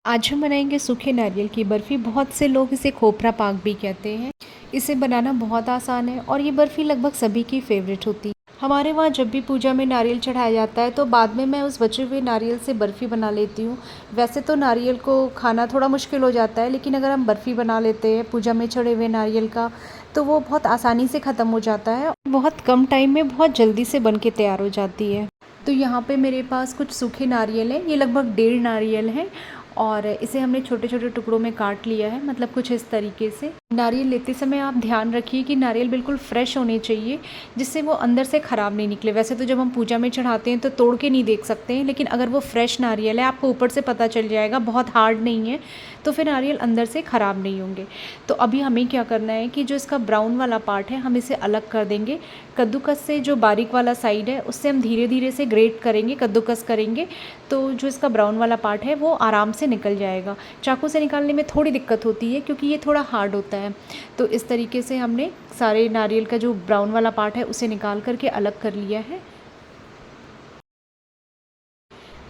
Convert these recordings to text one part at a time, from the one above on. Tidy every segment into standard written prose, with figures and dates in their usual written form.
आज हम बनाएंगे सूखे नारियल की बर्फ़ी। बहुत से लोग इसे खोपरा पाक भी कहते हैं। इसे बनाना बहुत आसान है और ये बर्फ़ी लगभग सभी की फेवरेट होती है। हमारे वहाँ जब भी पूजा में नारियल चढ़ाया जाता है तो बाद में मैं उस बचे हुए नारियल से बर्फ़ी बना लेती हूँ। वैसे तो नारियल को खाना थोड़ा मुश्किल हो जाता है, लेकिन अगर हम बर्फ़ी बना लेते हैं पूजा में चढ़े हुए नारियल का तो वो बहुत आसानी से ख़त्म हो जाता है और बहुत कम टाइम में बहुत जल्दी से बन के तैयार हो जाती है। तो यहाँ पे मेरे पास कुछ सूखे नारियल हैं, ये लगभग 1.5 नारियल हैं और इसे हमने छोटे छोटे टुकड़ों में काट लिया है, मतलब कुछ इस तरीके से। नारियल लेते समय आप ध्यान रखिए कि नारियल बिल्कुल फ्रेश होने चाहिए, जिससे वो अंदर से ख़राब नहीं निकले। वैसे तो जब हम पूजा में चढ़ाते हैं तो तोड़ के नहीं देख सकते हैं, लेकिन अगर वो फ्रेश नारियल है आपको ऊपर से पता चल जाएगा, बहुत हार्ड नहीं है, तो फिर नारियल अंदर से ख़राब नहीं होंगे। तो अभी हमें क्या करना है कि जो इसका ब्राउन वाला पार्ट है हम इसे अलग कर देंगे। कद्दूकस से जो बारीक वाला साइड है उससे हम धीरे धीरे से ग्रेट करेंगे, कद्दूकस करेंगे, तो जो इसका ब्राउन वाला पार्ट है वो आराम से निकल जाएगा। चाकू से निकालने में थोड़ी दिक्कत होती है क्योंकि ये थोड़ा हार्ड होता है। तो इस तरीके से हमने सारे नारियल का जो ब्राउन वाला पार्ट है उसे निकाल करके अलग कर लिया है।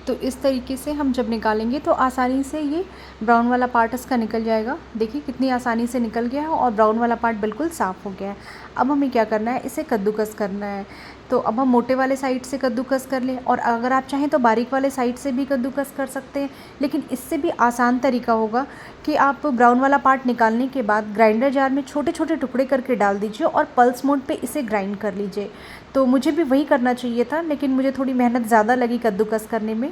तो इस तरीके से हम जब निकालेंगे तो आसानी से ये ब्राउन वाला पार्ट इसका निकल जाएगा। देखिए कितनी आसानी से निकल गया है और ब्राउन वाला पार्ट बिल्कुल साफ़ हो गया है। अब हमें क्या करना है, इसे कद्दूकस करना है। तो अब हम मोटे वाले साइड से कद्दूकस कर लें और अगर आप चाहें तो बारीक वाले साइड से भी कद्दूकस कर सकते हैं, लेकिन इससे भी आसान तरीका होगा कि आप ब्राउन वाला पार्ट निकालने के बाद ग्राइंडर जार में छोटे छोटे टुकड़े करके डाल दीजिए और पल्स मोड पे इसे ग्राइंड कर लीजिए। तो मुझे भी वही करना चाहिए था, लेकिन मुझे थोड़ी मेहनत ज़्यादा लगी कद्दूकस करने में।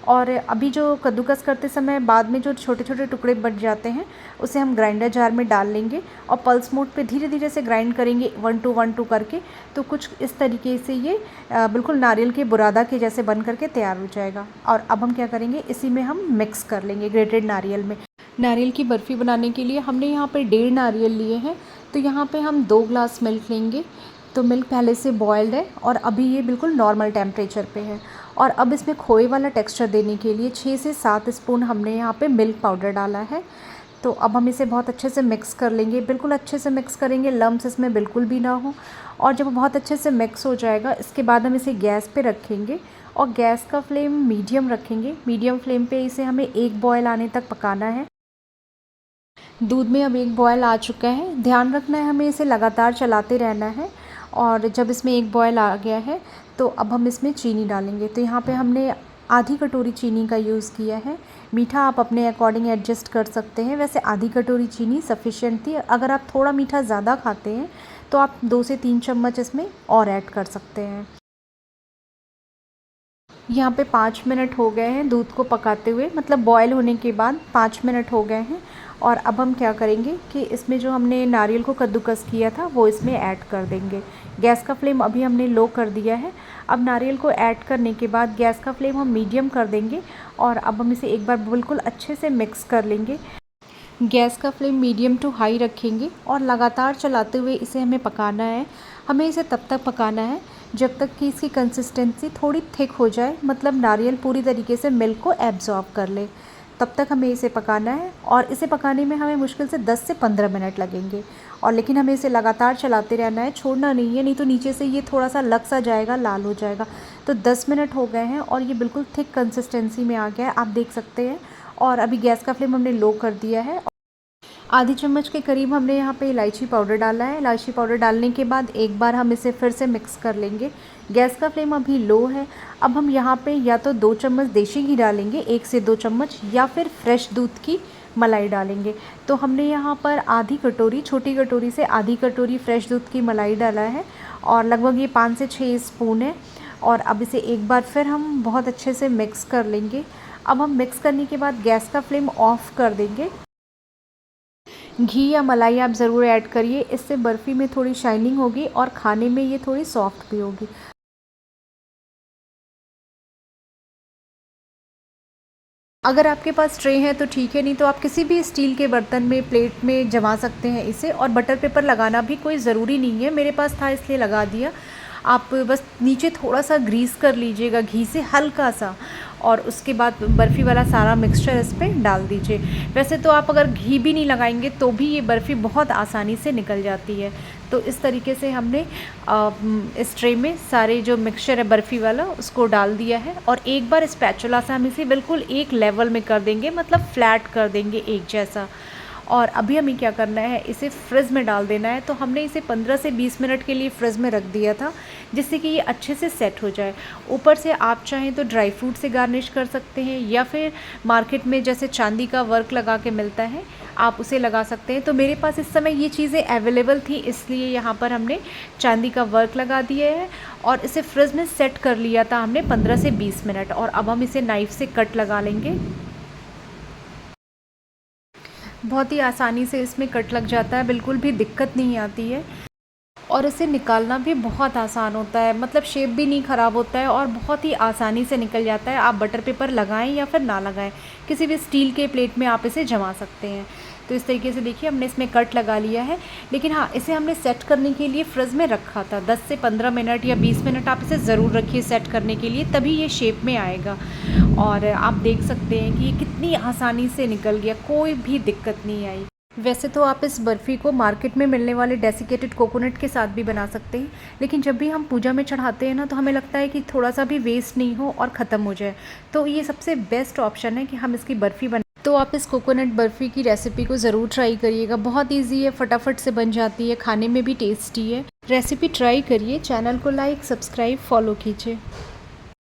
और अभी जो कद्दूकस करते समय बाद में जो छोटे छोटे टुकड़े बच जाते हैं उसे हम ग्राइंडर जार में डाल लेंगे और पल्स मोड पे धीरे धीरे से ग्राइंड करेंगे 1-2 करके। तो कुछ इस तरीके से ये बिल्कुल नारियल के बुरादा के जैसे बन करके तैयार हो जाएगा। और अब हम क्या करेंगे, इसी में हम मिक्स कर लेंगे ग्रेटेड नारियल में। नारियल की बर्फ़ी बनाने के लिए हमने यहाँ पर 1.5 नारियल लिए हैं, तो यहाँ पे हम 2 ग्लास मिल्क लेंगे। तो मिल्क पहले से बॉयल्ड है और अभी ये बिल्कुल नॉर्मल टेम्परेचर पे है। और अब इसमें खोए वाला टेक्सचर देने के लिए 6 से 7 स्पून हमने यहाँ पे मिल्क पाउडर डाला है। तो अब हम इसे बहुत अच्छे से मिक्स कर लेंगे, बिल्कुल अच्छे से मिक्स करेंगे, लम्स इसमें बिल्कुल भी ना हो। और जब बहुत अच्छे से मिक्स हो जाएगा इसके बाद हम इसे गैस पे रखेंगे और गैस का फ्लेम मीडियम रखेंगे। मीडियम फ्लेम पे इसे हमें 1 बॉयल आने तक पकाना है। दूध में अब 1 बॉयल आ चुका है। ध्यान रखना है हमें इसे लगातार चलाते रहना है। और जब इसमें 1 बॉयल आ गया है तो अब हम इसमें चीनी डालेंगे। तो यहाँ पे हमने आधी कटोरी चीनी का यूज़ किया है। मीठा आप अपने अकॉर्डिंग एडजस्ट कर सकते हैं, वैसे आधी कटोरी चीनी सफिशिएंट थी। अगर आप थोड़ा मीठा ज़्यादा खाते हैं तो आप 2 से 3 चम्मच इसमें और ऐड कर सकते हैं। यहाँ पे 5 मिनट हो गए हैं दूध को पकाते हुए, मतलब बॉयल होने के बाद 5 मिनट हो गए हैं। और अब हम क्या करेंगे कि इसमें जो हमने नारियल को कद्दूकस किया था वो इसमें ऐड कर देंगे। गैस का फ्लेम अभी हमने लो कर दिया है। अब नारियल को ऐड करने के बाद गैस का फ्लेम हम मीडियम कर देंगे और अब हम इसे एक बार बिल्कुल अच्छे से मिक्स कर लेंगे। गैस का फ्लेम मीडियम टू हाई रखेंगे और लगातार चलाते हुए इसे हमें पकाना है। हमें इसे तब तक पकाना है जब तक कि इसकी कंसिस्टेंसी थोड़ी थिक हो जाए, मतलब नारियल पूरी तरीके से मिल्क को एब्जॉर्ब कर ले। तब तक हमें इसे पकाना है और इसे पकाने में हमें मुश्किल से 10 से 15 मिनट लगेंगे। और लेकिन हमें इसे लगातार चलाते रहना है, छोड़ना नहीं है, नहीं तो नीचे से ये थोड़ा सा लग सा जाएगा, लाल हो जाएगा। तो 10 मिनट हो गए हैं और ये बिल्कुल थिक कंसिस्टेंसी में आ गया है, आप देख सकते हैं। और अभी गैस का फ्लेम हमने लो कर दिया है। आधी चम्मच के करीब हमने यहाँ पे इलायची पाउडर डाला है। इलायची पाउडर डालने के बाद एक बार हम इसे फिर से मिक्स कर लेंगे। गैस का फ्लेम अभी लो है। अब हम यहाँ पे या तो 2 चम्मच देसी घी डालेंगे, 1 से 2 चम्मच, या फिर फ्रेश दूध की मलाई डालेंगे। तो हमने यहाँ पर आधी कटोरी, छोटी कटोरी से आधी कटोरी फ्रेश दूध की मलाई डाला है और लगभग ये 5 से 6 स्पून है। और अब इसे एक बार फिर हम बहुत अच्छे से मिक्स कर लेंगे। अब हम मिक्स करने के बाद गैस का फ्लेम ऑफ कर देंगे। घी या मलाई आप ज़रूर ऐड करिए, इससे बर्फ़ी में थोड़ी शाइनिंग होगी और खाने में ये थोड़ी सॉफ्ट भी होगी। अगर आपके पास ट्रे है तो ठीक है, नहीं तो आप किसी भी स्टील के बर्तन में, प्लेट में जमा सकते हैं इसे। और बटर पेपर लगाना भी कोई ज़रूरी नहीं है, मेरे पास था इसलिए लगा दिया। आप बस नीचे थोड़ा सा ग्रीस कर लीजिएगा घी से, हल्का सा, और उसके बाद बर्फ़ी वाला सारा मिक्सचर इस पे डाल दीजिए। वैसे तो आप अगर घी भी नहीं लगाएंगे तो भी ये बर्फ़ी बहुत आसानी से निकल जाती है। तो इस तरीके से हमने इस ट्रे में सारे जो मिक्सचर है बर्फ़ी वाला उसको डाल दिया है, और एक बार स्पैचुला से हम इसे बिल्कुल एक लेवल में कर देंगे, मतलब फ्लैट कर देंगे एक जैसा। और अभी हमें क्या करना है, इसे फ्रिज में डाल देना है। तो हमने इसे 15 से 20 मिनट के लिए फ्रिज में रख दिया था, जिससे कि ये अच्छे से सेट हो जाए। ऊपर से आप चाहें तो ड्राई फ्रूट से गार्निश कर सकते हैं, या फिर मार्केट में जैसे चांदी का वर्क लगा के मिलता है आप उसे लगा सकते हैं। तो मेरे पास इस समय ये चीज़ें अवेलेबल थी, इसलिए यहाँ पर हमने चांदी का वर्क लगा दिया है और इसे फ्रिज में सेट कर लिया था हमने 15 से 20 मिनट। और अब हम इसे नाइफ़ से कट लगा लेंगे। बहुत ही आसानी से इसमें कट लग जाता है, बिल्कुल भी दिक्कत नहीं आती है, और इसे निकालना भी बहुत आसान होता है, मतलब शेप भी नहीं ख़राब होता है और बहुत ही आसानी से निकल जाता है। आप बटर पेपर लगाएं या फिर ना लगाएं, किसी भी स्टील के प्लेट में आप इसे जमा सकते हैं। तो इस तरीके से देखिए हमने इसमें कट लगा लिया है। लेकिन हाँ, इसे हमने सेट करने के लिए फ्रिज में रखा था 10 से 15 मिनट या 20 मिनट आप इसे ज़रूर रखिए सेट करने के लिए, तभी ये शेप में आएगा। और आप देख सकते हैं कि ये कितनी आसानी से निकल गया, कोई भी दिक्कत नहीं आई। वैसे तो आप इस बर्फ़ी को मार्केट में मिलने वाले डेसिकेटेड कोकोनट के साथ भी बना सकते हैं, लेकिन जब भी हम पूजा में चढ़ाते हैं ना, तो हमें लगता है कि थोड़ा सा भी वेस्ट नहीं हो और ख़त्म हो जाए। तो ये सबसे बेस्ट ऑप्शन है कि हम इसकी बर्फ़ी बना। तो आप इस कोकोनट बर्फ़ी की रेसिपी को ज़रूर ट्राई करिएगा, बहुत ईजी है, फटाफट से बन जाती है, खाने में भी टेस्टी है। रेसिपी ट्राई करिए, चैनल को लाइक, सब्सक्राइब, फॉलो कीजिए।